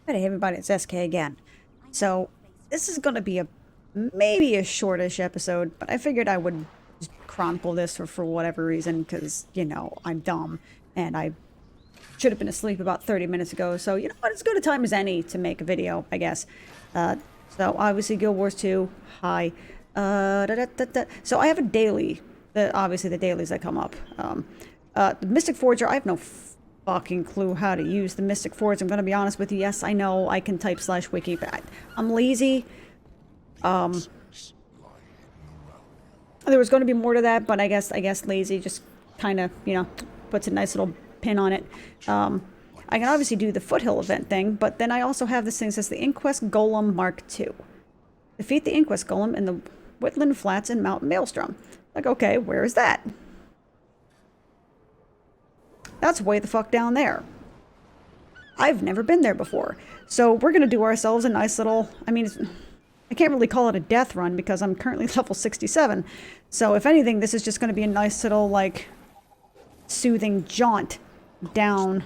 Hey everybody, it's SK again. So this is gonna be maybe a shortish episode, but I figured I would just chronicle this for whatever reason, because, you know, I'm dumb and I should have been asleep about 30 minutes ago. So, you know what, as good a time as any to make a video, I guess. So obviously Guild Wars 2, hi. So I have a daily, obviously the dailies that come up. The Mystic Forger, I have no fucking clue how to use the Mystic Forge. I'm gonna be honest with you. Yes, I know I can type /wiki, but I'm lazy. There was going to be more to that, but I guess lazy just kind of, you know, puts a nice little pin on it. I can obviously do the Foothill event thing, but then I also have this thing that says the Inquest Golem Mark II. Defeat the Inquest Golem in the Whitland Flats in Mount Maelstrom. Like, okay, where is that? That's way the fuck down there. I've never been there before. So we're going to do ourselves a nice little, I mean, I can't really call it a death run because I'm currently level 67. So if anything, this is just going to be a nice little, like, soothing jaunt down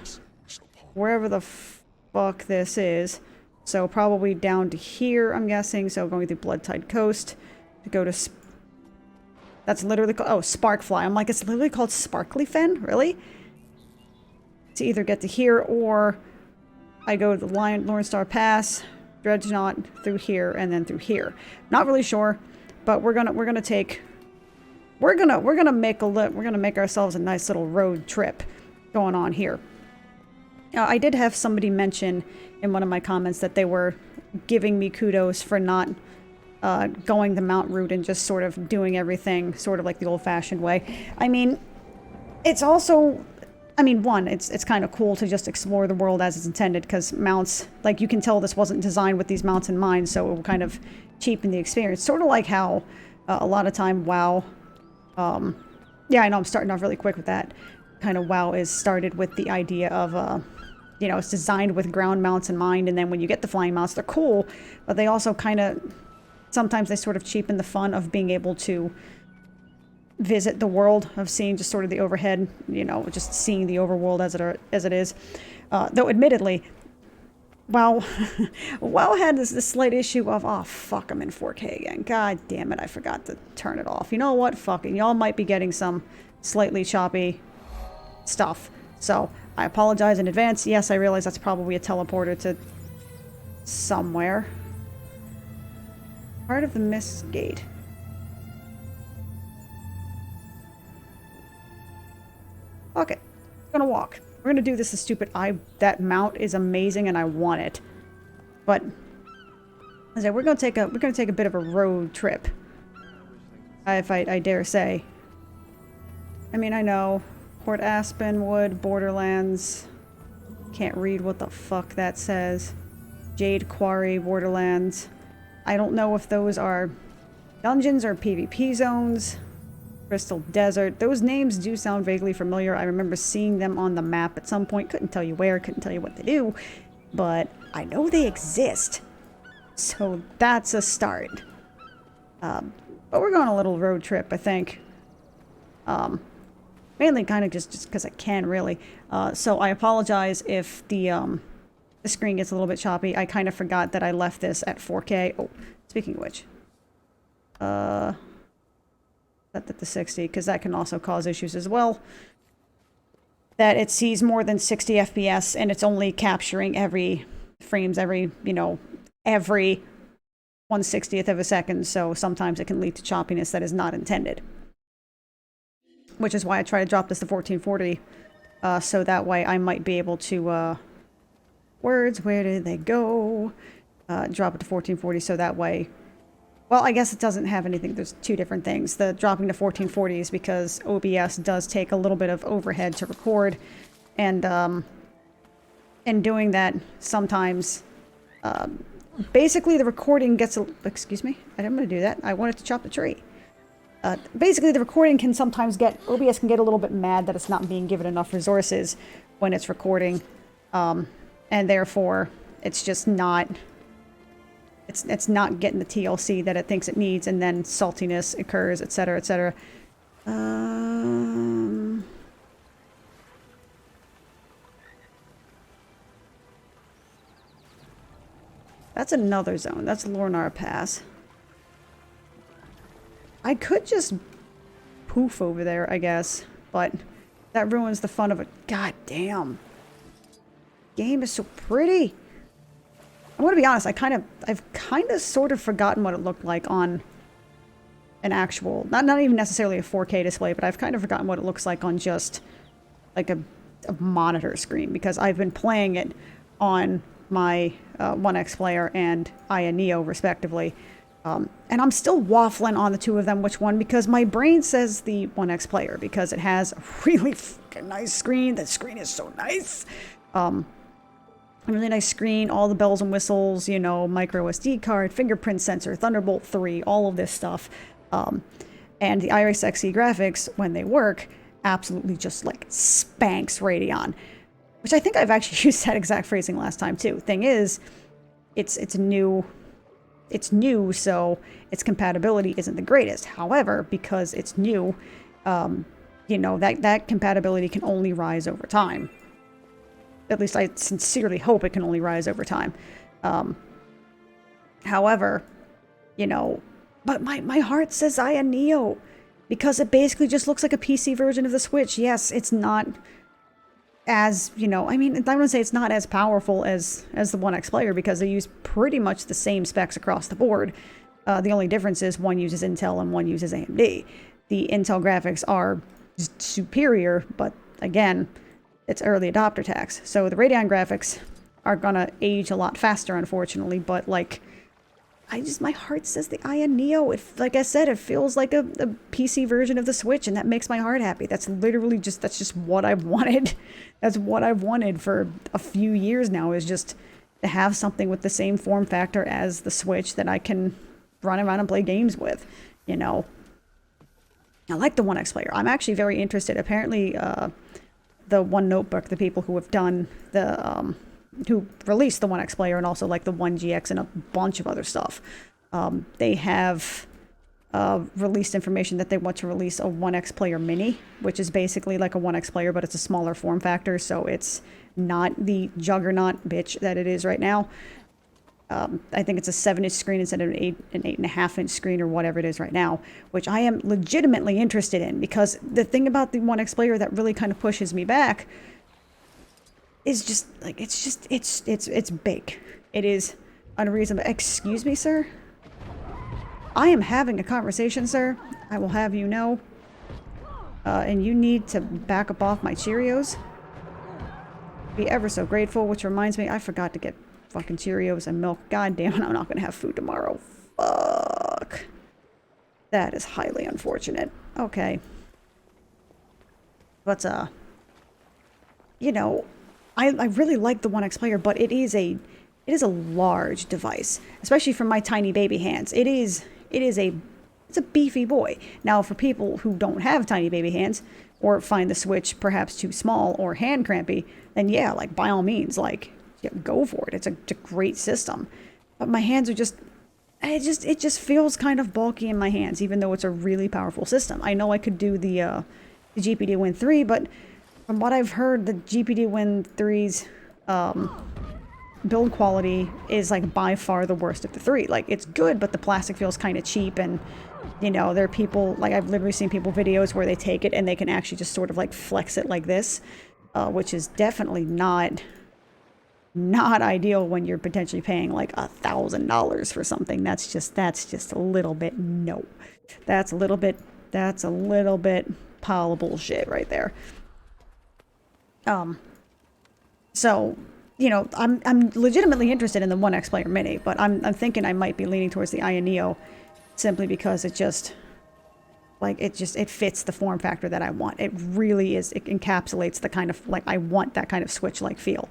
wherever the fuck this is. So probably down to here, I'm guessing. So going through Bloodtide Coast to go to... That's literally called... Oh, Sparkfly. I'm like, it's literally called Sparkly Fen? Really? To either get to here or I go to the Lornstar Pass, Dredgenaught, through here, and then through here. Not really sure, but we're gonna make ourselves a nice little road trip going on here. I did have somebody mention in one of my comments that they were giving me kudos for not going the mount route and just sort of doing everything sort of like the old-fashioned way. I mean, it's also... I mean, one, it's kind of cool to just explore the world as it's intended, because mounts, like, you can tell this wasn't designed with these mounts in mind, so it will kind of cheapen the experience. Sort of like how a lot of time WoW, yeah, I know I'm starting off really quick with that. Kind of WoW is started with the idea of, you know, it's designed with ground mounts in mind, and then when you get the flying mounts, they're cool, but they also kind of, sometimes they sort of cheapen the fun of being able to visit the world, of seeing just sort of the overhead, you know, just seeing the overworld as it is. Though admittedly, WoW, WoW had this slight issue of, oh fuck, I'm in 4K again. God damn it, I forgot to turn it off. You know what? Fucking, y'all might be getting some slightly choppy stuff. So, I apologize in advance. Yes, I realize that's probably a teleporter to somewhere. Part of the Mist Gate. Okay, we're gonna walk. We're gonna do this. The stupid that mount is amazing, and I want it. But as I say, we're gonna take a bit of a road trip, if I dare say. I mean, I know Port Aspenwood, Borderlands. Can't read what the fuck that says. Jade Quarry, Borderlands. I don't know if those are dungeons or PvP zones. Crystal Desert. Those names do sound vaguely familiar. I remember seeing them on the map at some point. Couldn't tell you where, couldn't tell you what they do, but I know they exist. So that's a start. But we're going on a little road trip, I think. Mainly kind of just because I can, really. So I apologize if the screen gets a little bit choppy. I kind of forgot that I left this at 4K. Oh, speaking of which. Set that to 60, because that can also cause issues as well. That it sees more than 60 FPS, and it's only capturing every frames, every 1/60th of a second, so sometimes it can lead to choppiness that is not intended. Which is why I try to drop this to 1440, so that way I might be able to, words, where did they go? Drop it to 1440, so that way... Well, I guess it doesn't have anything. There's two different things. The dropping to 1440 is because OBS does take a little bit of overhead to record. And in doing that, sometimes... basically, the recording gets... Excuse me? I didn't want to do that. I wanted to chop the tree. Basically, the recording can sometimes get... OBS can get a little bit mad that it's not being given enough resources when it's recording. And therefore, it's just not... It's not getting the TLC that it thinks it needs, and then saltiness occurs, etc., etc. That's another zone. That's Lornar Pass. I could just poof over there, I guess, but that ruins the fun of it. God damn. Game is so pretty. I'm gonna be honest, I've kind of sort of forgotten what it looked like on an actual, not even necessarily a 4K display, but I've kind of forgotten what it looks like on just like a monitor screen, because I've been playing it on my One X player and Aya Neo respectively. And I'm still waffling on the two of them, which one, because my brain says the One X player, because it has a really fucking nice screen. That screen is so nice. A really nice screen, all the bells and whistles, you know, micro SD card, fingerprint sensor, Thunderbolt 3, all of this stuff. And the Iris Xe graphics, when they work, absolutely just like spanks Radeon. Which I think I've actually used that exact phrasing last time too. Thing is, it's new, so its compatibility isn't the greatest. However, because it's new, you know, that compatibility can only rise over time. At least I sincerely hope it can only rise over time. However, you know, but my heart says Aya Neo, because it basically just looks like a PC version of the Switch. Yes, it's not as, you know, I mean, I wouldn't say it's not as powerful as the One X player, because they use pretty much the same specs across the board. The only difference is one uses Intel and one uses AMD. The Intel graphics are superior, but again, it's early adopter tax. So the Radeon graphics are gonna age a lot faster, unfortunately, but like, my heart says the Aya Neo. Like I said, it feels like a PC version of the Switch, and that makes my heart happy. That's literally that's just what I've wanted. That's what I've wanted for a few years now, is just to have something with the same form factor as the Switch that I can run around and play games with, you know. I like the One X player. I'm actually very interested. Apparently, the One Notebook, the people who have done the, who released the One X player and also like the One GX and a bunch of other stuff, they have released information that they want to release a One X player mini, which is basically like a One X player, but it's a smaller form factor, so it's not the juggernaut bitch that it is right now. I think it's a 7-inch screen instead of an 8.5-inch screen or whatever it is right now, which I am legitimately interested in, because the thing about the One X player that really kind of pushes me back is just like, it's big. It is unreasonable. Excuse me, sir? I am having a conversation, sir. I will have you know. And you need to back up off my Cheerios. Be ever so grateful, which reminds me, I forgot to get fucking Cheerios and milk. God damn it, I'm not gonna have food tomorrow. Fuck. That is highly unfortunate. Okay. But, you know, I really like the One X player, but it is a large device, especially for my tiny baby hands. It's a beefy boy. Now, for people who don't have tiny baby hands, or find the Switch perhaps too small or hand crampy, then yeah, like, by all means, like, yeah, go for it. It's a great system. But my hands are just, it just feels kind of bulky in my hands, even though it's a really powerful system. I know I could do the GPD Win 3, but from what I've heard, the GPD Win 3's build quality is like by far the worst of the three. Like, it's good, but the plastic feels kind of cheap, and you know, there are people, like, I've literally seen people videos where they take it and they can actually just sort of like flex it like this, which is definitely not ideal when you're potentially paying like $1,000 for something. That's just a little bit, no. That's a little bit pile of bullshit right there. So, you know, I'm legitimately interested in the One X player mini, but I'm thinking I might be leaning towards the Aya Neo, simply because it just, like, it fits the form factor that I want. It really is, it encapsulates the kind of, like, I want that kind of Switch-like feel.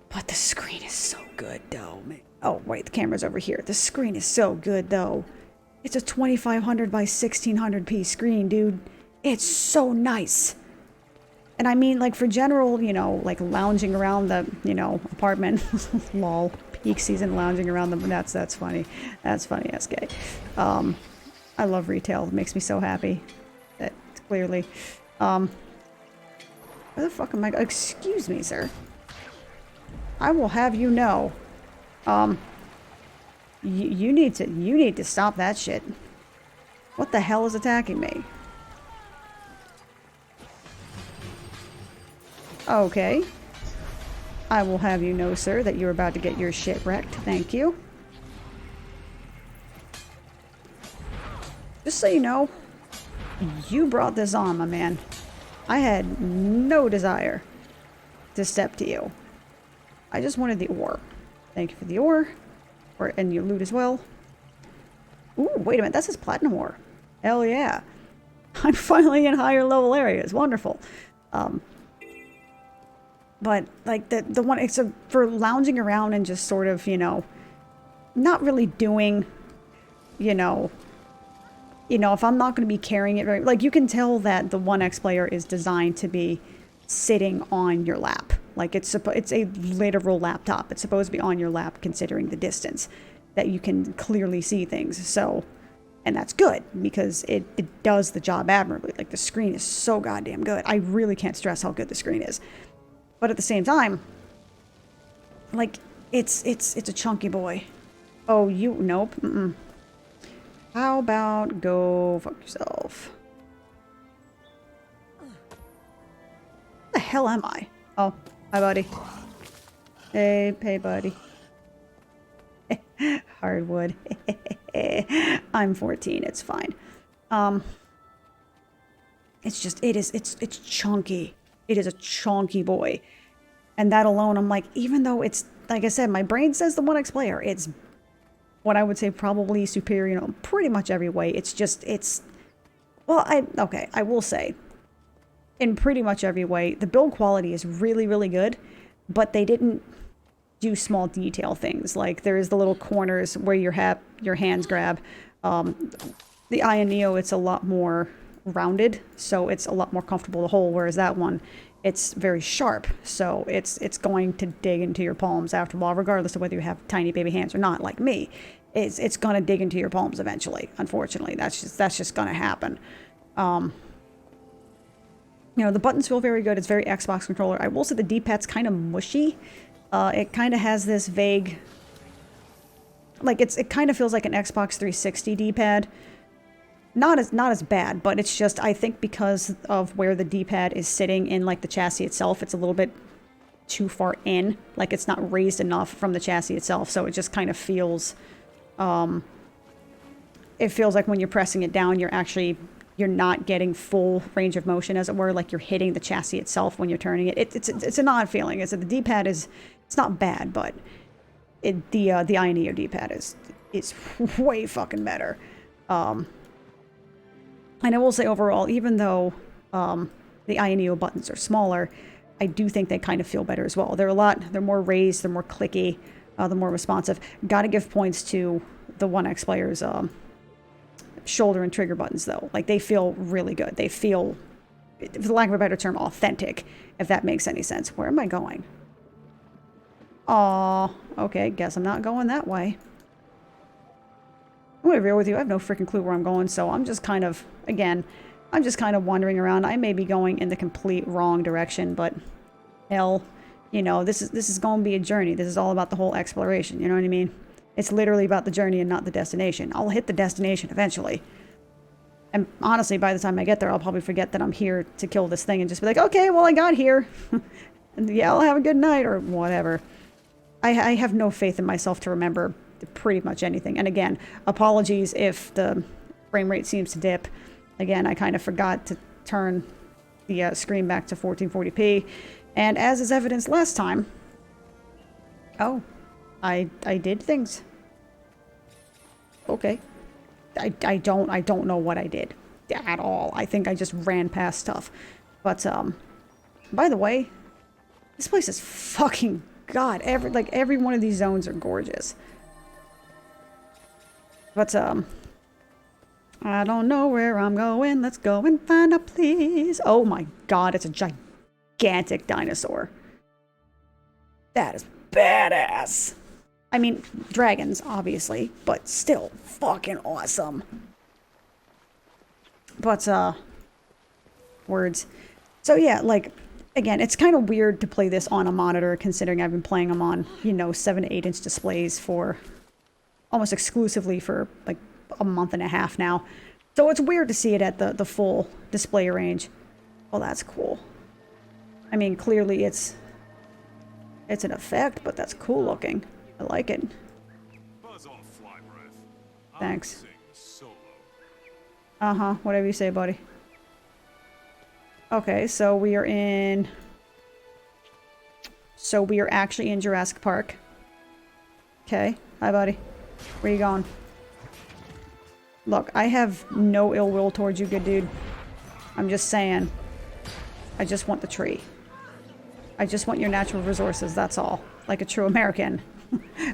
But the screen is so good, though, man. Oh, wait, the camera's over here. The screen is so good, though. It's a 2500 by 1600p screen, dude. It's so nice. And I mean, like, for general, you know, like, lounging around the, you know, apartment. Lol. Peak season lounging around the... That's funny. That's funny, SK. I love retail. It makes me so happy. That, clearly. Where the fuck am I... Excuse me, sir. I will have you know You need to stop that shit. What the hell is attacking me? Okay. I will have you know, sir, that you're about to get your shit wrecked. Thank you. Just so you know, you brought this on, my man. I had no desire to step to you. I just wanted the ore. Thank you for the ore. And your loot as well. Ooh, wait a minute. That says platinum ore. Hell yeah. I'm finally in higher level areas. Wonderful. But, like, the one... It's for lounging around and just sort of, you know... Not really doing... You know, if I'm not going to be carrying it very... Like, you can tell that the 1X player is designed to be sitting on your lap. Like, it's a literal laptop. It's supposed to be on your lap considering the distance that you can clearly see things. So, and that's good because it does the job admirably. Like, the screen is so goddamn good. I really can't stress how good the screen is. But at the same time, like, it's a chunky boy. Oh, nope. How about go fuck yourself? Where the hell am I? Oh, hi, buddy. Hey, buddy. Hardwood. I'm 14. It's fine. It's chunky. It is a chunky boy. And that alone, I'm like, even though it's, like I said, my brain says the 1X player, it's what I would say probably superior in pretty much every way. Well, I will say, in pretty much every way, the build quality is really, really good, but they didn't do small detail things. Like, there's the little corners where your hands grab. The Iron Neo, it's a lot more rounded, so it's a lot more comfortable to hold, whereas that one, it's very sharp, so it's going to dig into your palms after a while, regardless of whether you have tiny baby hands or not, like me. It's going to dig into your palms eventually, unfortunately. That's just going to happen. You know, the buttons feel very good. It's very Xbox controller. I will say the D-pad's kind of mushy. It kind of has this vague... Like, it kind of feels like an Xbox 360 D-pad. Not as bad, but it's just, I think because of where the D-pad is sitting in, like, the chassis itself, it's a little bit too far in. Like, it's not raised enough from the chassis itself, so it just kind of feels... it feels like when you're pressing it down, you're not getting full range of motion, as it were, like you're hitting the chassis itself when you're turning it. It's an odd feeling. It's that the D-pad it's not bad, but the Iron Neo D-pad is way fucking better. And I will say overall, even though the Iron Neo buttons are smaller, I do think they kind of feel better as well. They're more raised, they're more clicky, they're more responsive. Gotta give points to the 1X player's shoulder and trigger buttons, though. Like, they feel really good. They feel, for lack of a better term, authentic, if that makes any sense. Where am I going? Aw, okay, guess I'm not going that way. I'm going to be real with you, I have no freaking clue where I'm going, so I'm just kind of, again, I'm just kind of wandering around. I may be going in the complete wrong direction, but hell, you know, this is going to be a journey. This is all about the whole exploration, you know what I mean? It's literally about the journey and not the destination. I'll hit the destination eventually. And honestly, by the time I get there, I'll probably forget that I'm here to kill this thing and just be like, okay, well, I got here. And yeah, I'll have a good night or whatever. I have no faith in myself to remember pretty much anything. And again, apologies if the frame rate seems to dip. Again, I kind of forgot to turn the screen back to 1440p. And as is evidenced last time, oh, I did things. Okay. I don't know what I did at all. I think I just ran past stuff. But by the way, this place is fucking god. Every one of these zones are gorgeous. But I don't know where I'm going. Let's go and find out, please. Oh my god, it's a gigantic dinosaur. That is badass. I mean, dragons, obviously, but still fucking awesome. But, words. So yeah, like, again, it's kind of weird to play this on a monitor considering I've been playing them on, you know, 7 to 8-inch displays for almost exclusively for like a month and a half now. So it's weird to see it at the full display range. Oh, that's cool. I mean, clearly it's an effect, but that's cool looking. I like it. Thanks. Uh-huh, whatever you say, buddy. Okay, so we are in... So we are actually in Jurassic Park. Okay, hi buddy. Where you going? Look, I have no ill will towards you, good dude. I'm just saying. I just want the tree. I just want your natural resources, that's all. Like a true American.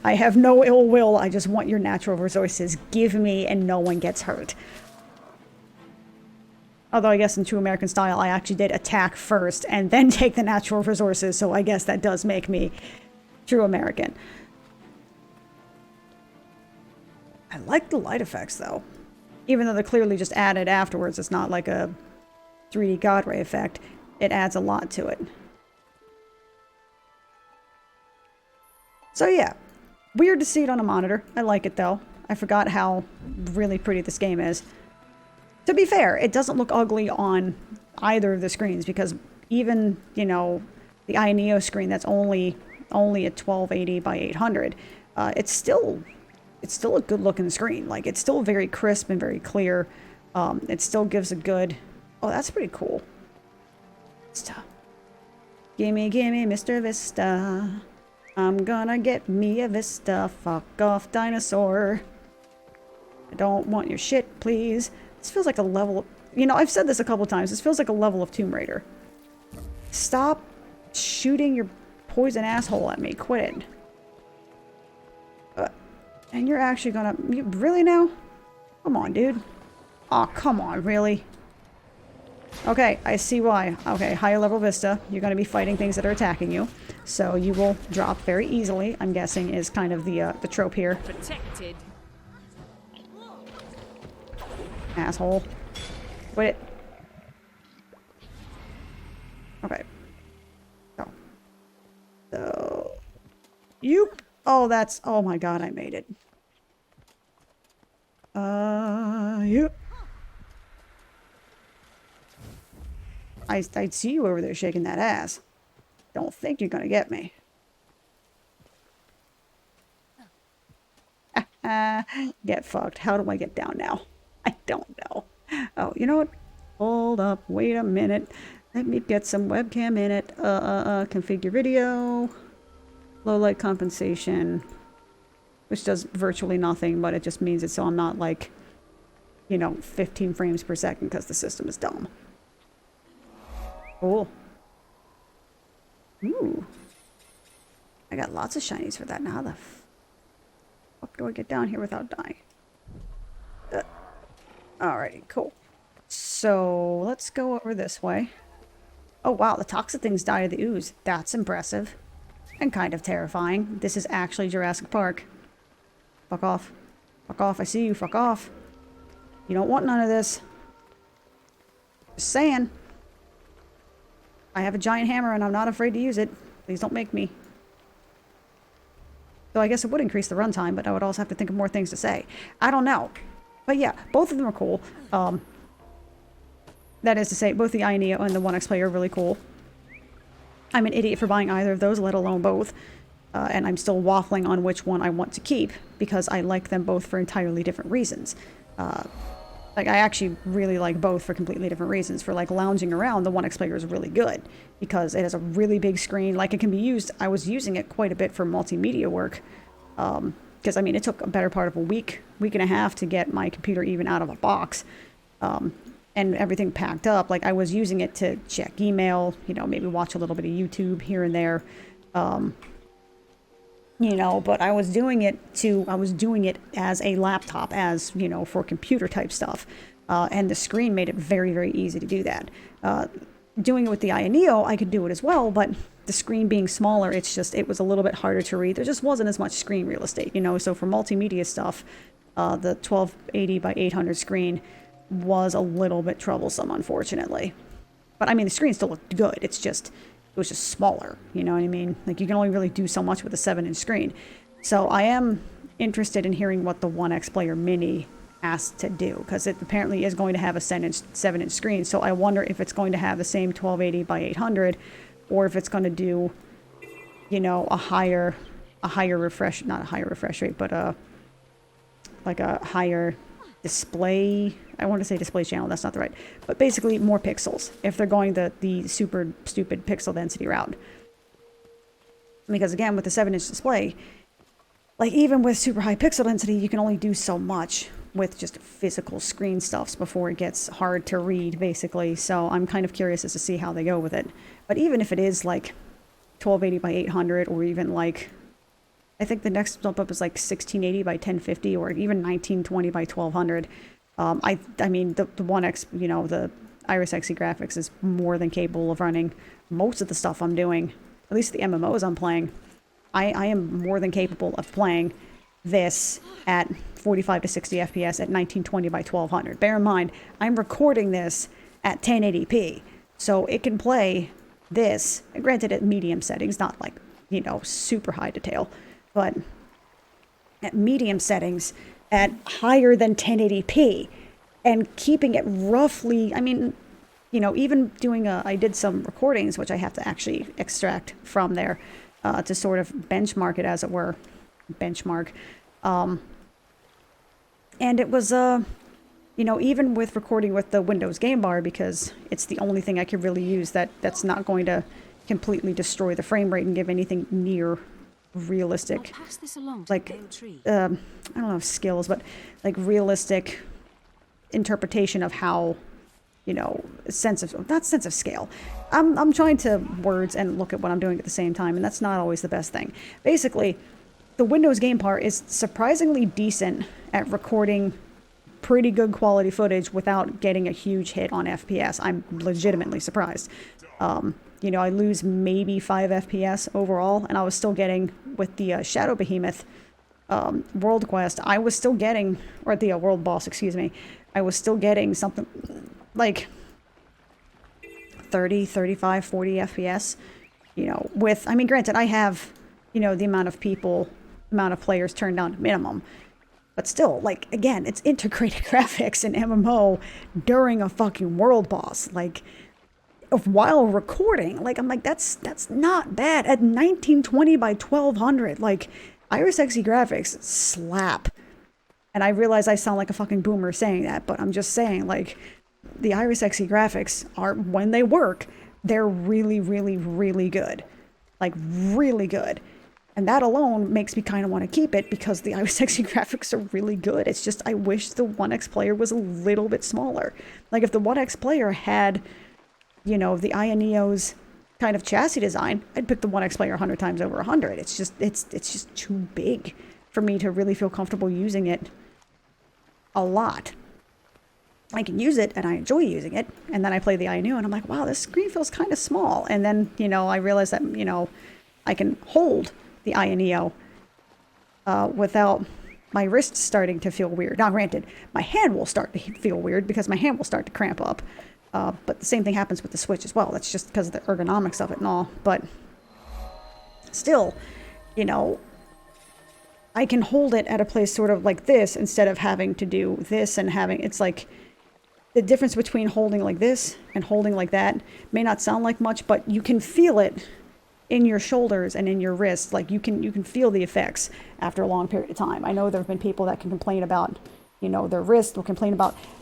I have no ill will, I just want your natural resources. Give me and no one gets hurt. Although I guess in true American style, I actually did attack first and then take the natural resources, so I guess that does make me true American. I like the light effects, though. Even though they're clearly just added afterwards, it's not like a 3D God Ray effect. It adds a lot to it. So yeah, weird to see it on a monitor. I like it, though. I forgot how really pretty this game is. To be fair, it doesn't look ugly on either of the screens because even, you know, the iNeo screen that's only a 1280 by 800, it's still a good looking screen. Like, it's still very crisp and very clear. It still gives a good... Oh, that's pretty cool. Vista. Gimme, gimme, Mr. Vista. I'm gonna get me a Vista. Fuck off, dinosaur. I don't want your shit, please. This feels like a level... You know, I've said this a couple times. This feels like a level of Tomb Raider. Stop shooting your poison asshole at me. Quit it. And you're actually gonna... You, really now? Come on, dude. Aw, come on, really? Okay, I see why. Okay, higher level Vista. You're gonna be fighting things that are attacking you. So you will drop very easily, I'm guessing, is kind of the trope here. Protected. Asshole. Quit it. Okay. So... Yoop! Oh, that's... Oh my god, I made it. Yoop. I see you over there shaking that ass. Don't think you're gonna get me. Get fucked. How do I get down now? I don't know. Oh, you know what? Hold up. Wait a minute. Let me get some webcam in it. Configure video. Low light compensation. Which does virtually nothing, but it just means it so I'm not like, you know, 15 frames per second because the system is dumb. Cool. Ooh. I got lots of shinies for that. Now how the fuck do I get down here without dying? Alrighty, cool. So, let's go over this way. Oh wow, the toxic things die of the ooze. That's impressive. And kind of terrifying. This is actually Jurassic Park. Fuck off. Fuck off, I see you. Fuck off. You don't want none of this. Just saying. I have a giant hammer and I'm not afraid to use it. Please don't make me. So I guess it would increase the runtime, but I would also have to think of more things to say. I don't know. But yeah, both of them are cool. That is to say, both the iNeo and the 1X Play are really cool. I'm an idiot for buying either of those, let alone both. And I'm still waffling on which one I want to keep, because I like them both for entirely different reasons. Like, I actually really like both for completely different reasons. For, like, lounging around, the 1X Player is really good, because it has a really big screen. Like, it can be used... I was using it quite a bit for multimedia work. Because, I mean, it took a better part of a week and a half to get my computer even out of a box. And everything packed up. Like, I was using it to check email, you know, maybe watch a little bit of YouTube here and there. You know, but I was doing it as a laptop, as, you know, for computer type stuff. And the screen made it very, very easy to do that. Doing it with the iNeo, I could do it as well, but the screen being smaller, it was a little bit harder to read. There just wasn't as much screen real estate, you know, so for multimedia stuff, the 1280 by 800 screen was a little bit troublesome, unfortunately. But I mean, the screen still looked good. It was just smaller. You know what I mean? Like, you can only really do so much with a 7-inch screen. So I am interested in hearing what the 1X Player Mini asked to do, because it apparently is going to have a 7-inch screen. So I wonder if it's going to have the same 1280 by 800, or if it's going to do, you know, a higher refresh, not a higher refresh rate, but like a higher display. I want to say display channel, that's not the right, but basically more pixels if they're going the super stupid pixel density route. Because again, with the 7-inch display, like, even with super high pixel density, you can only do so much with just physical screen stuffs before it gets hard to read, basically. So I'm kind of curious as to see how they go with it. But even if it is like 1280 by 800, or even like, I think the next jump up is like 1680 by 1050, or even 1920 by 1200. I mean, the 1X, you know, the Iris Xe graphics is more than capable of running most of the stuff I'm doing, at least the MMOs I'm playing. I am more than capable of playing this at 45 to 60 FPS at 1920 by 1200. Bear in mind, I'm recording this at 1080p, so it can play this, granted at medium settings, not like, you know, super high detail, but at medium settings at higher than 1080p, and keeping it roughly, I mean, you know, even doing I did some recordings, which I have to actually extract from there, to sort of benchmark it, as it were. Benchmark. And it was, you know, even with recording with the Windows game bar, because it's the only thing I could really use that's not going to completely destroy the frame rate and give anything near realistic, like, I don't know if skills, but like realistic interpretation of how, you know, not sense of scale. I'm trying to words and look at what I'm doing at the same time, and that's not always the best thing. Basically, the Windows game part is surprisingly decent at recording pretty good quality footage without getting a huge hit on FPS. I'm legitimately surprised. You know, I lose maybe 5 FPS overall, and I was still getting, with the Shadow Behemoth World Quest, I was still getting, or the World Boss, excuse me, I was still getting something like 30, 35, 40 FPS, you know, with, I mean, granted, I have, you know, the amount of players turned down to minimum, but still, like, again, it's integrated graphics in MMO during a fucking world boss, like, while recording. Like, I'm like, that's not bad at 1920 by 1200. Like, Iris Xe graphics slap. And I realize I sound like a fucking boomer saying that, but I'm just saying, like, the Iris Xe graphics are, when they work, they're really, really, really good. Like, really good. And that alone makes me kind of want to keep it, because the Iris Xe graphics are really good. It's just, I wish the 1X player was a little bit smaller. Like, if the 1X player had, you know, the Ioneo's kind of chassis design, I'd pick the 1X player 100 times over 100. It's just too big for me to really feel comfortable using it a lot. I can use it, and I enjoy using it, and then I play the Ioneo, and I'm like, wow, this screen feels kind of small. And then, you know, I realize that, you know, I can hold the Ioneo without my wrists starting to feel weird. Now, granted, my hand will start to feel weird, because my hand will start to cramp up. But the same thing happens with the Switch as well. That's just because of the ergonomics of it and all. But still, you know, I can hold it at a place sort of like this, instead of having to do this and having, it's like, the difference between holding like this and holding like that may not sound like much, but you can feel it in your shoulders and in your wrists. Like, you can feel the effects after a long period of time. I know there have been people that can complain about, you know, their wrist, or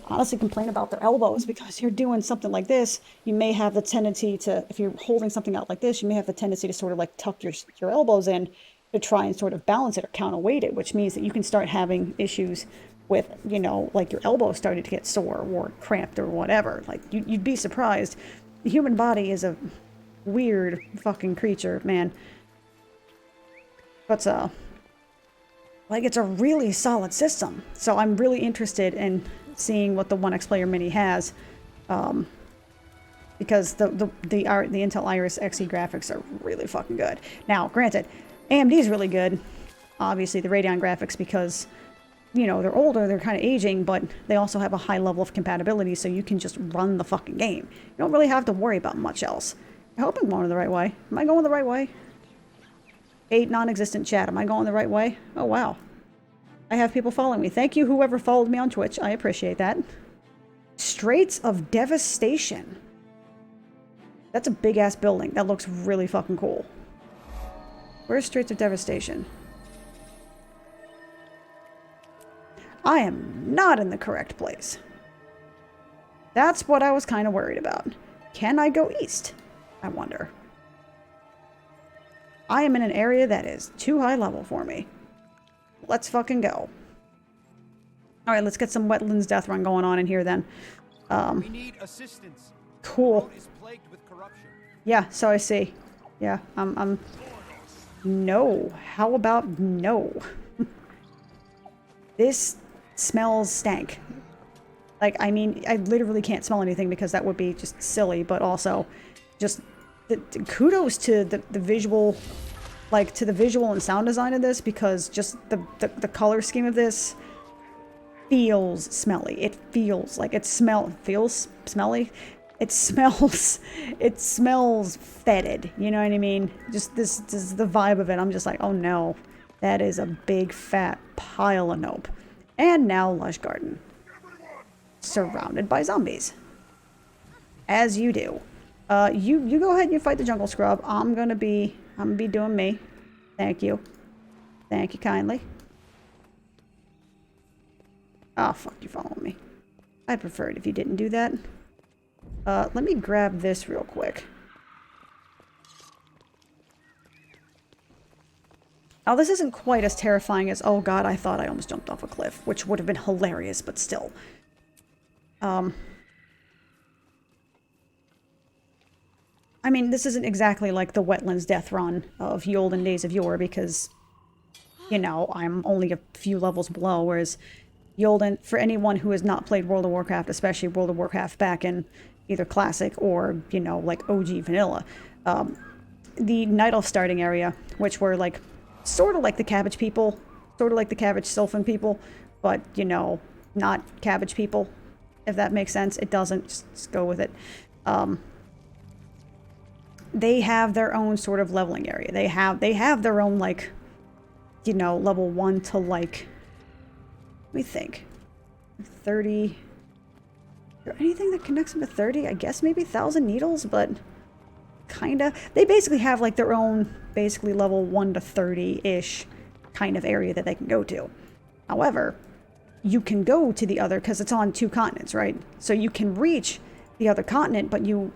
honestly complain about their elbows, because you're doing something like this, you may have the tendency to, if you're holding something out like this, you may have the tendency to sort of like tuck your elbows in to try and sort of balance it or counterweight it, which means that you can start having issues with, you know, like your elbow starting to get sore or cramped or whatever. Like, you'd be surprised. The human body is a weird fucking creature, man. But like, it's a really solid system. So I'm really interested in seeing what the 1X Player Mini has, because the Intel Iris Xe graphics are really fucking good. Now, granted, AMD is really good. Obviously, the Radeon graphics, because you know, they're older, they're kind of aging, but they also have a high level of compatibility, so you can just run the fucking game. You don't really have to worry about much else. I hope I'm going the right way. Am I going the right way? 8 non-existent chat. Am I going the right way? Oh, wow. I have people following me. Thank you, whoever followed me on Twitch. I appreciate that. Straits of Devastation. That's a big-ass building. That looks really fucking cool. Where's Straits of Devastation? I am not in the correct place. That's what I was kind of worried about. Can I go east? I wonder. I am in an area that is too high level for me. Let's fucking go. Alright, let's get some Wetlands Death Run going on in here then. We need assistance. Cool. The road is plagued with corruption. Yeah, so I see. Yeah, no. How about no? This smells stank. Like, I mean, I literally can't smell anything because that would be just silly, but also just the kudos to the visual, like, to the visual and sound design of this, because just the color scheme of this feels smelly. It feels like it feels smelly. It smells fetid, you know what I mean? Just this is the vibe of it. I'm just like, oh no, that is a big fat pile of nope. And now Lush Garden. Surrounded by zombies. As you do. You go ahead and you fight the jungle scrub. I'm gonna be doing me. Thank you. Thank you kindly. Oh, fuck, you following me. I'd prefer it if you didn't do that. Let me grab this real quick. Now, this isn't quite as terrifying as, oh god, I thought I almost jumped off a cliff, which would have been hilarious, but still. I mean, this isn't exactly like the Wetlands Death Run of ye olden days of yore, because, you know, I'm only a few levels below, whereas for anyone who has not played World of Warcraft, especially World of Warcraft back in either Classic or, you know, like OG Vanilla, the Night Elf starting area, which were like, sort of like the Cabbage people, sort of like the Cabbage Sylphan people, but, you know, not Cabbage people, if that makes sense. It doesn't, just go with it. They have their own sort of leveling area. They have their own, like, you know, level 1 to, like, let me think, 30. Is there anything that connects them to 30? I guess maybe 1,000 needles, but kinda. They basically have, like, their own, basically level 1 to 30-ish kind of area that they can go to. However, you can go to the other, because it's on 2 continents, right? So you can reach the other continent, but the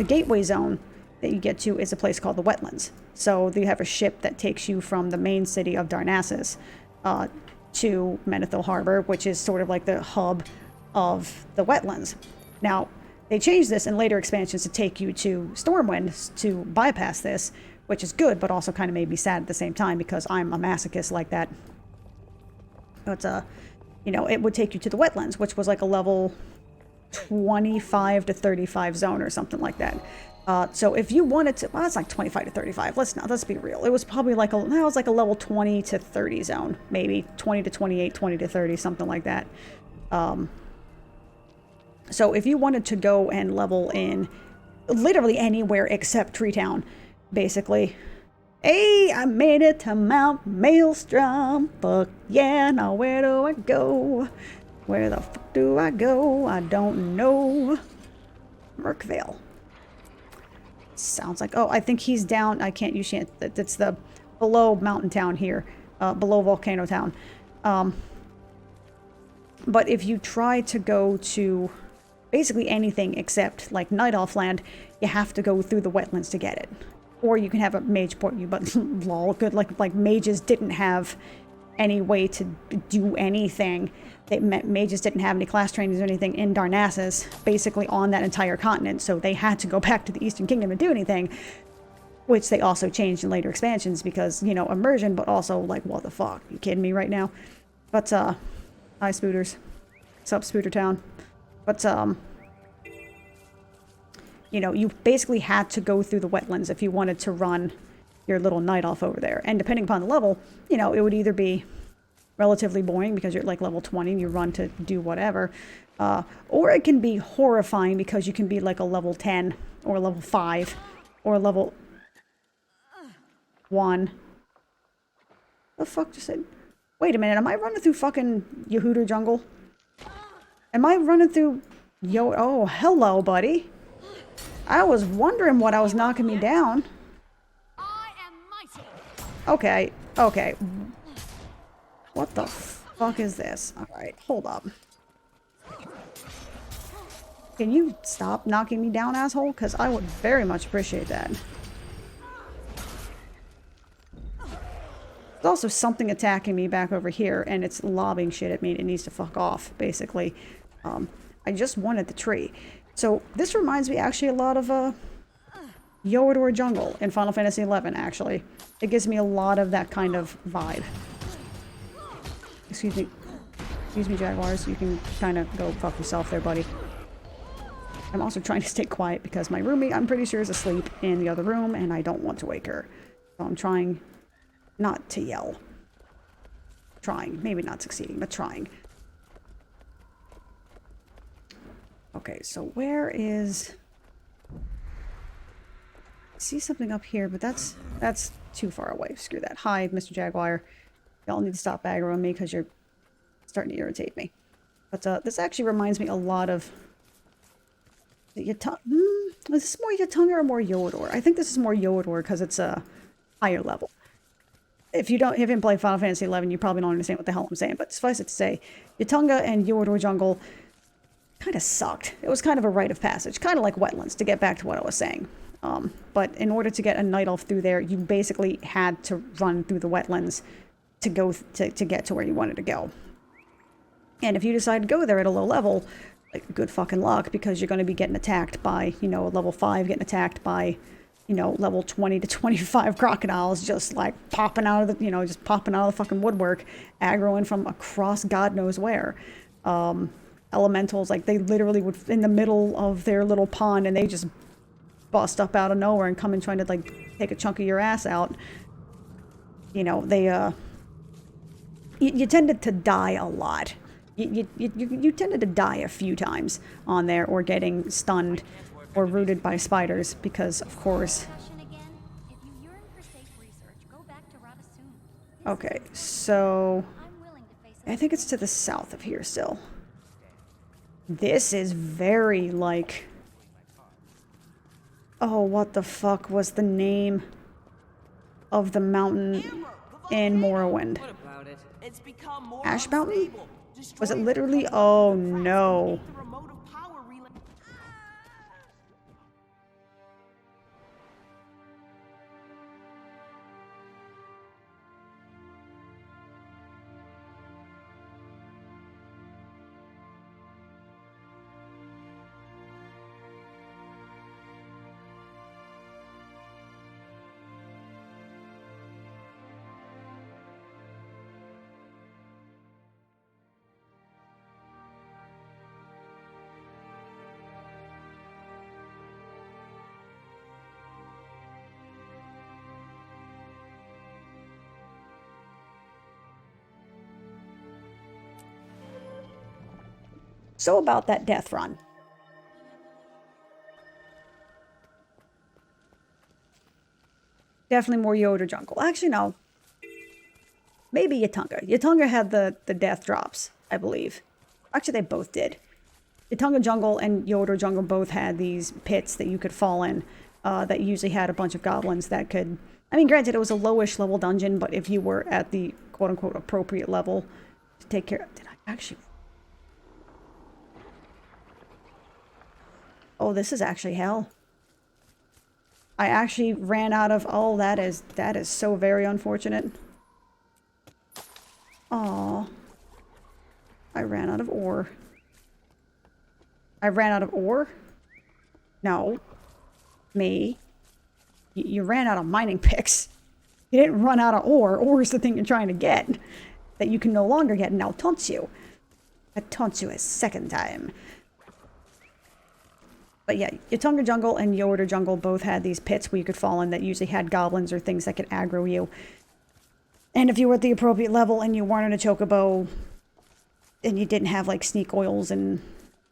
gateway zone that you get to is a place called the Wetlands. So you have a ship that takes you from the main city of Darnassus to Menethil Harbor, which is sort of like the hub of the Wetlands. Now, they changed this in later expansions to take you to Stormwind to bypass this, which is good, but also kind of made me sad at the same time because I'm a masochist like that. But, you know, it would take you to the Wetlands, which was like a level 25 to 35 zone or something like that. So if you wanted to, well, it's like 25 to 35. Let's be real. It was probably like a level 20 to 30 zone, maybe 20 to 28, 20 to 30, something like that. So if you wanted to go and level in literally anywhere except Tree Town, basically. Hey, I made it to Mount Maelstrom. Fuck yeah, now where do I go? Where the fuck do I go? I don't know. Merkvale. Sounds like, oh, I think he's down. You shan't. It's the below mountain town here, below Volcano Town. But if you try to go to basically anything except like Night Elf Land, you have to go through the Wetlands to get it. Or you can have a mage port you, but lol, good. Like mages didn't have any way to do anything. Mages didn't have any class trainings or anything in Darnassus, basically on that entire continent, so they had to go back to the Eastern Kingdom and do anything, which they also changed in later expansions because, you know, immersion, but also, like, what the fuck? You kidding me right now? But, hi, Spooters. What's up, Spooter Town? But, you know, you basically had to go through the Wetlands if you wanted to run your little Night Elf over there, and depending upon the level, you know, it would either be relatively boring because you're like level 20 and you run to do whatever. Or it can be horrifying because you can be like a level 10 or level 5 or level 1. The fuck just said? Wait a minute, am I running through fucking Yehuda jungle? Am I running through Oh, hello, buddy. I was wondering what I was knocking me down. Okay, okay. What the fuck is this? Alright, hold up. Can you stop knocking me down, asshole? Because I would very much appreciate that. There's also something attacking me back over here, and it's lobbing shit at me, and it needs to fuck off, basically. I just wanted the tree. So, this reminds me actually a lot of, Yoador Jungle in Final Fantasy XI, actually. It gives me a lot of that kind of vibe. Excuse me. Excuse me, Jaguars. You can kind of go fuck yourself there, buddy. I'm also trying to stay quiet because my roommate, I'm pretty sure, is asleep in the other room, and I don't want to wake her. So I'm trying not to yell. Trying. Maybe not succeeding, but trying. Okay, so where is... I see something up here, but that's too far away. Screw that. Hi, Mr. Jaguar. Y'all need to stop aggroing me because you're starting to irritate me. But this actually reminds me a lot of... Is this more Yatunga or more Yoador? I think this is more Yoador because it's a higher level. If you haven't played Final Fantasy XI, you probably don't understand what the hell I'm saying. But suffice it to say, Yatunga and Yoador Jungle kind of sucked. It was kind of a rite of passage, kind of like Wetlands, to get back to what I was saying. But in order to get a night elf through there, you basically had to run through the wetlands to go to get to where you wanted to go. And if you decide to go there at a low level, like, good fucking luck, because you're going to be getting attacked by, you know, level 5 getting attacked by, you know, level 20 to 25 crocodiles just like popping out of the, you know, just popping out of the fucking woodwork, aggroing from across God knows where. Elementals, like, they literally would, in the middle of their little pond, and they just bust up out of nowhere and come and trying to, like, take a chunk of your ass out. You know, they, you tended to die a lot. You tended to die a few times on there, or getting stunned or rooted by spiders, because, of course... Okay, so... I think it's to the south of here still. This is very, like... Oh, what the fuck was the name of the mountain in Morrowind? Ash Mountain? Was it literally? Oh no. So about that death run. Definitely more Yoda Jungle. Actually, no. Maybe Yatunga. Yatunga had the death drops, I believe. Actually, they both did. Yatunga Jungle and Yoda Jungle both had these pits that you could fall in. That usually had a bunch of goblins that could... I mean, granted, it was a lowish level dungeon, but if you were at the quote-unquote appropriate level to take care of... Did I actually... Oh, this is actually hell. I actually ran out of... Oh, that is so very unfortunate. Aw. I ran out of ore. I ran out of ore? No. Me. You ran out of mining picks. You didn't run out of ore. Ore is the thing you're trying to get. That you can no longer get, and now taunts you. I taunt you a second time. But yeah, Yatunga Jungle and Yoda Jungle both had these pits where you could fall in that usually had goblins or things that could aggro you. And if you were at the appropriate level and you weren't in a chocobo and you didn't have like sneak oils and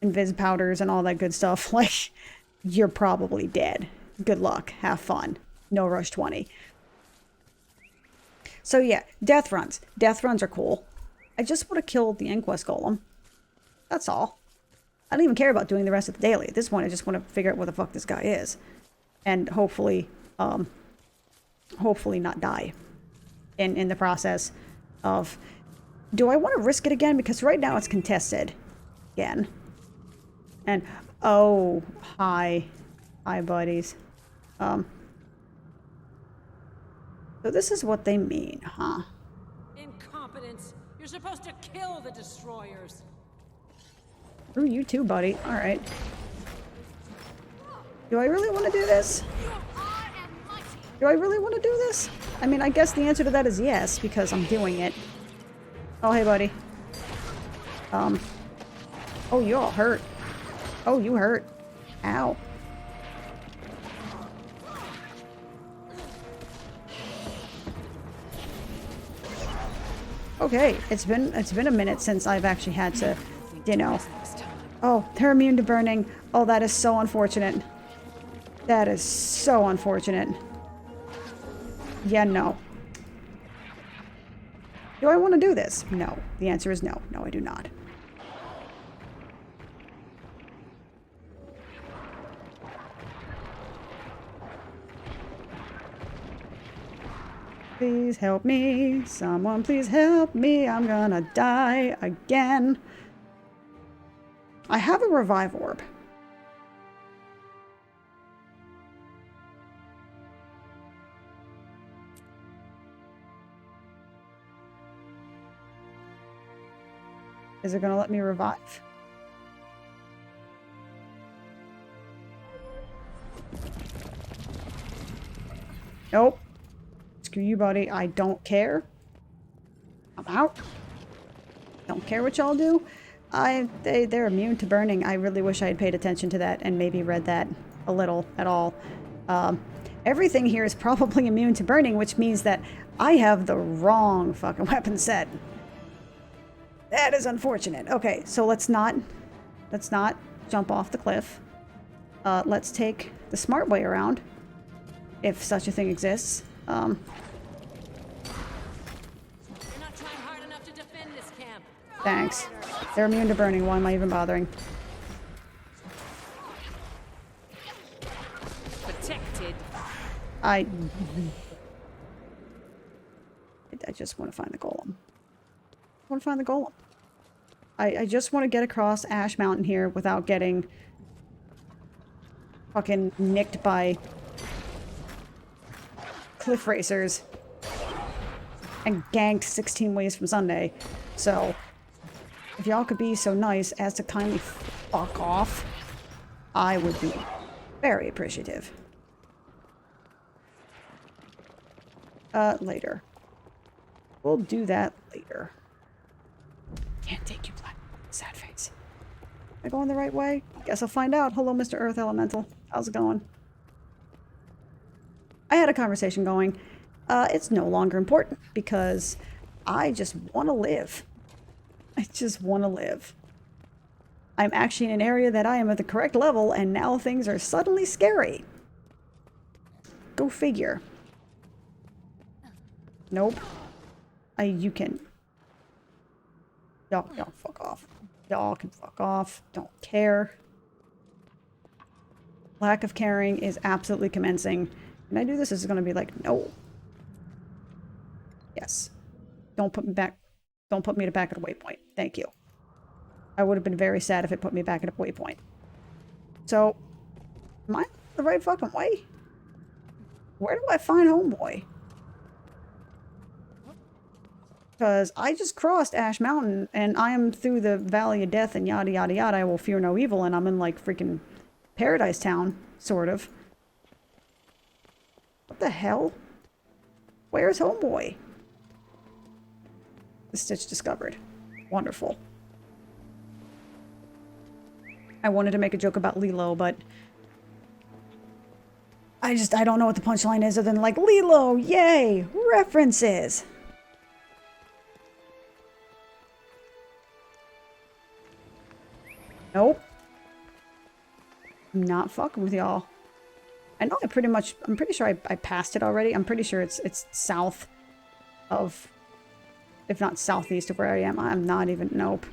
invis powders and all that good stuff, like, you're probably dead. Good luck. Have fun. No rush 20. So yeah, death runs. Death runs are cool. I just want to kill the Inquest Golem. That's all. I don't even care about doing the rest of the daily. At this point, I just want to figure out what the fuck this guy is. And hopefully not die in the process of... Do I want to risk it again? Because right now it's contested. Again. And, oh, hi. Hi, buddies. So this is what they mean, huh? Incompetence! You're supposed to kill the destroyers! Ooh, you too, buddy. Alright. Do I really want to do this? Do I really want to do this? I mean, I guess the answer to that is yes, because I'm doing it. Oh, hey, buddy. Oh, you all hurt. Oh, you hurt. Ow. Okay, it's been a minute since I've actually had to, you know. Oh, they're immune to burning. Oh, that is so unfortunate. That is so unfortunate. Yeah, no. Do I want to do this? No. The answer is no. No, I do not. Please help me. Someone please help me. I'm gonna die again. I have a revive orb. Is it gonna let me revive? Nope. Screw you, buddy. I don't care. I'm out. Don't care what y'all do. They're immune to burning. I really wish I had paid attention to that and maybe read that a little at all. Everything here is probably immune to burning, which means that I have the wrong fucking weapon set. That is unfortunate. Okay, so let's not jump off the cliff. Let's take the smart way around, if such a thing exists. You're not trying hard enough to defend this camp. Thanks. They're immune to burning. Why am I even bothering? Protected. I just want to find the golem. I want to find the golem. I just want to get across Ash Mountain here without getting fucking nicked by cliff racers and ganked 16 ways from Sunday. So, if y'all could be so nice as to kindly fuck off, I would be very appreciative. Later. We'll do that later. Can't take you, black. Sad face. Am I going the right way? Guess I'll find out. Hello, Mr. Earth Elemental. How's it going? I had a conversation going. It's no longer important because I just want to live. I just want to live. I'm actually in an area that I am at the correct level and now things are suddenly scary. Go figure. Nope. You can... Y'all fuck off. Y'all can fuck off. Don't care. Lack of caring is absolutely commencing. Can I do this? This is going to be like, no. Yes. Don't put me back. Don't put me back at a waypoint. Thank you. I would have been very sad if it put me back at a waypoint. So, am I the right fucking way? Where do I find Homeboy? Because I just crossed Ash Mountain and I am through the Valley of Death and yada yada yada. I will fear no evil and I'm in like freaking Paradise Town, sort of. What the hell? Where's Homeboy? The Stitch discovered. Wonderful. I wanted to make a joke about Lilo, but I don't know what the punchline is other than like, Lilo, yay, references. Nope. I'm not fucking with y'all. I know I'm pretty sure I passed it already. I'm pretty sure it's south of, if not southeast of where I am. I'm not even, nope.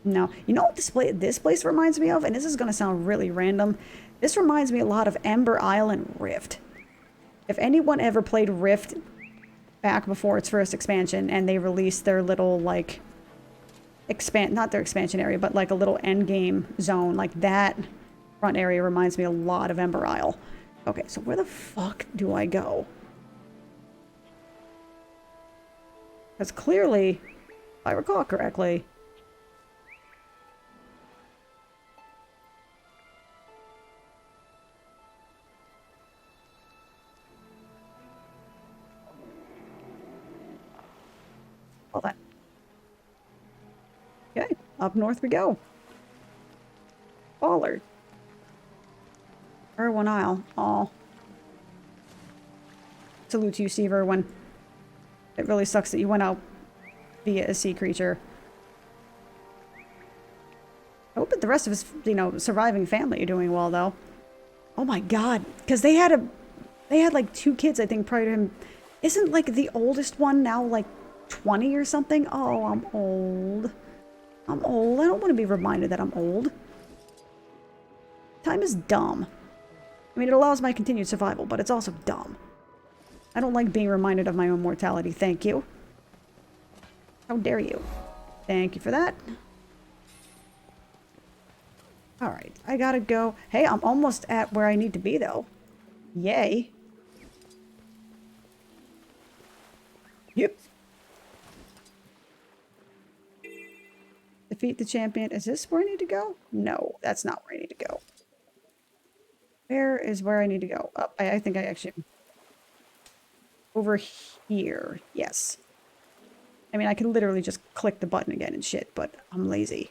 No. You know what this place reminds me of? And this is going to sound really random. This reminds me a lot of Ember Island Rift. If anyone ever played Rift back before its first expansion and they released their little, like, not their expansion area, but like a little end game zone, like that front area reminds me a lot of Ember Isle. Okay, so where the fuck do I go? Because clearly, if I recall correctly, hold on. Okay, up north we go. Baller. Irwin Isle. Aw. Salute to you, Steve Irwin. It really sucks that you went out via a sea creature. I hope that the rest of his, you know, surviving family are doing well, though. Oh my god. Because they had like 2 kids, I think, prior to him. Isn't, like, the oldest one now, like, 20 or something? Oh, I'm old. I'm old. I don't want to be reminded that I'm old. Time is dumb. I mean, it allows my continued survival, but it's also dumb. I don't like being reminded of my own mortality. Thank you. How dare you? Thank you for that. Alright, I gotta go. Hey, I'm almost at where I need to be, though. Yay. Yep. Defeat the champion. Is this where I need to go? No, that's not where I need to go. Where is where I need to go? Oh, I think I actually... Over here. Yes. I mean, I can literally just click the button again and shit, but I'm lazy.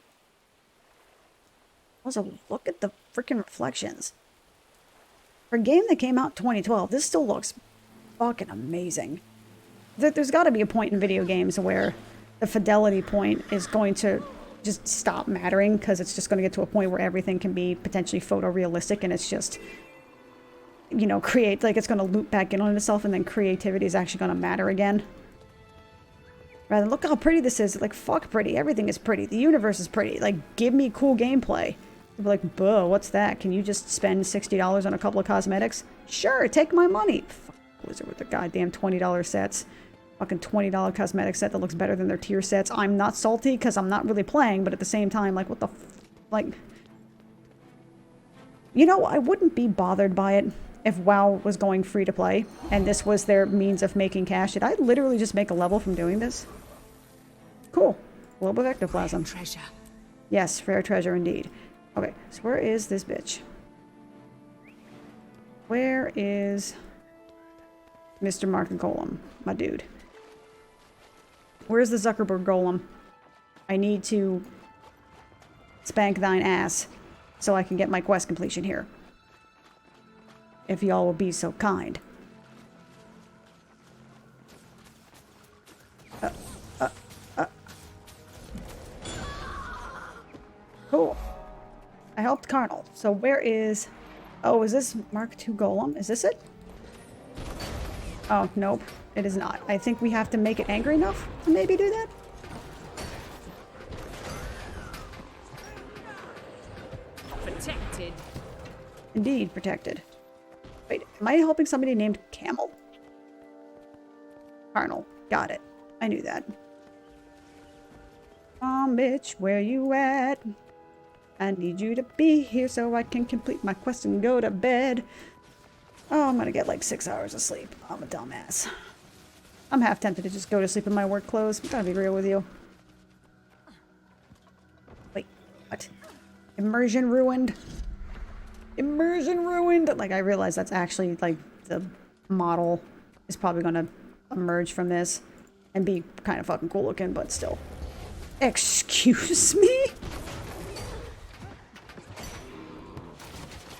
Also, look at the freaking reflections. For a game that came out in 2012, this still looks fucking amazing. There's got to be a point in video games where the fidelity point is going to just stop mattering because it's just going to get to a point where everything can be potentially photorealistic and it's just, you know, like it's going to loop back in on itself and then creativity is actually going to matter again. Rather than, look how pretty this is. Like, fuck pretty. Everything is pretty. The universe is pretty. Like, give me cool gameplay. They'll be like, buh, what's that? Can you just spend $60 on a couple of cosmetics? Sure, take my money. Fuck Blizzard with their goddamn $20 sets. Fucking $20 cosmetic set that looks better than their tier sets. I'm not salty because I'm not really playing, but at the same time, like, what the like... You know, I wouldn't be bothered by it if WoW was going free to play, and this was their means of making cash. Did I literally just make a level from doing this? Cool. Globe of ectoplasm. Rare treasure. Yes, rare treasure indeed. Okay, so where is this bitch? Where is Mr. Mark Golem, my dude? Where's the Zuckerberg Golem? I need to spank thine ass so I can get my quest completion here. If y'all will be so kind. Cool. I helped Carnal. So where is... Oh, is this Mark II Golem? Is this it? Oh, nope. It is not. I think we have to make it angry enough to maybe do that. Protected. Indeed, protected. Wait, am I helping somebody named Camel? Carnal. Got it. I knew that. Bitch, where you at? I need you to be here so I can complete my quest and go to bed. Oh, I'm gonna get like 6 hours of sleep. I'm a dumbass. I'm half tempted to just go to sleep in my work clothes. I'm gonna be real with you. Wait, what? Immersion ruined? Immersion ruined? Like, I realize that's actually, like, the model is probably gonna emerge from this and be kind of fucking cool looking, but still. Excuse me?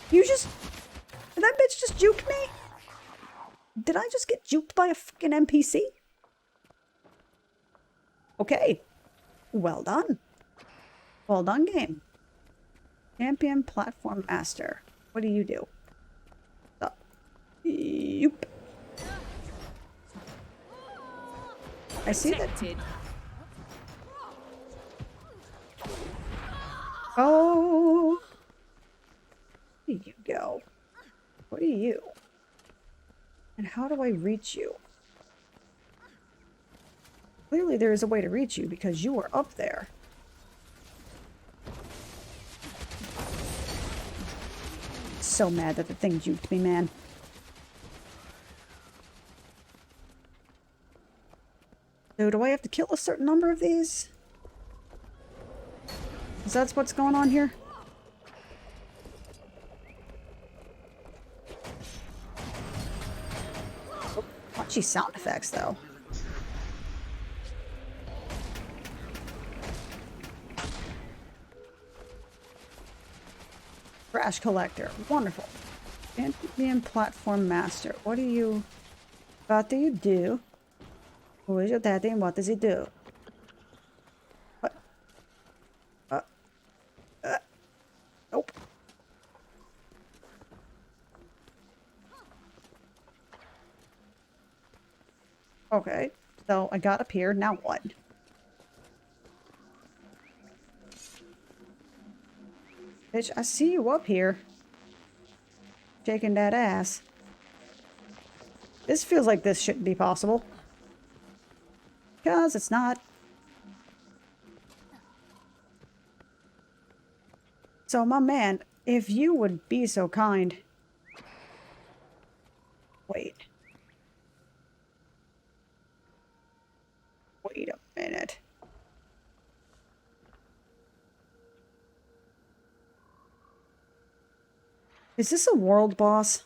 You just... Did that bitch just juke me? Did I just get juked by a fucking NPC? Okay. Well done. Well done, game. Champion Platform Master. What do you do? Yoop. I see that. Oh. Where do you go? What are you? And how do I reach you? Clearly there is a way to reach you because you are up there. So mad that the thing juked me, man. So do I have to kill a certain number of these? Is that what's going on here? Oh, punchy sound effects, though. Trash collector. Wonderful. Champion Platform Master. What do you do? Who is your daddy and what does he do? What? Nope. Okay, so I got up here. Now what? Bitch, I see you up here. Shaking that ass. This feels like this shouldn't be possible. Because it's not. So, my man, if you would be so kind. Wait. Wait a minute. Is this a world boss?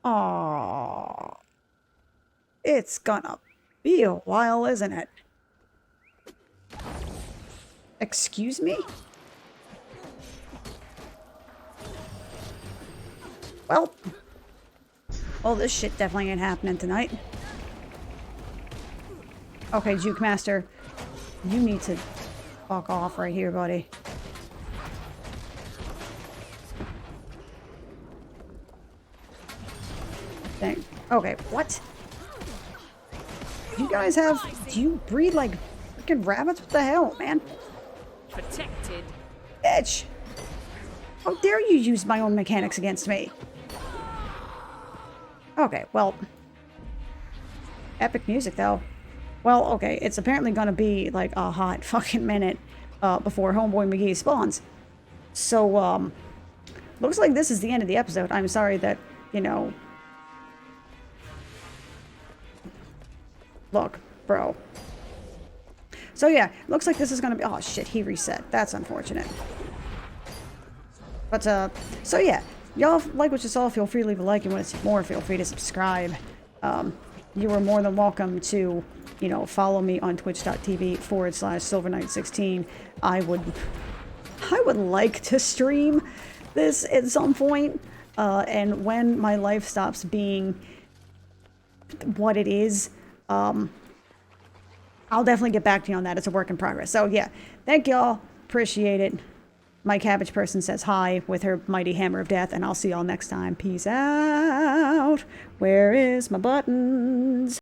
Aww. It's gonna be a while, isn't it? Excuse me? Well, this shit definitely ain't happening tonight. Okay, Juke Master, you need to fuck off right here, buddy. Dang. Okay, what? You guys have... Do you breed like freaking rabbits? What the hell, man? Protected. Bitch! How dare you use my own mechanics against me? Okay, well... Epic music, though. Well, okay, it's apparently gonna be like a hot fucking minute before Homeboy McGee spawns. So, looks like this is the end of the episode. I'm sorry that, you know... Look, bro. So yeah, looks like this is gonna be... Oh shit, he reset. That's unfortunate. But, so yeah. Y'all like what you saw, feel free to leave a like. And want to see more, feel free to subscribe. You are more than welcome to, you know, follow me on twitch.tv/SilverKnight16. I would like to stream this at some point. And when my life stops being what it is, I'll definitely get back to you on that. It's a work in progress. So yeah, thank y'all. Appreciate it. My cabbage person says hi with her mighty hammer of death, and I'll see y'all next time. Peace out. Where is my buttons?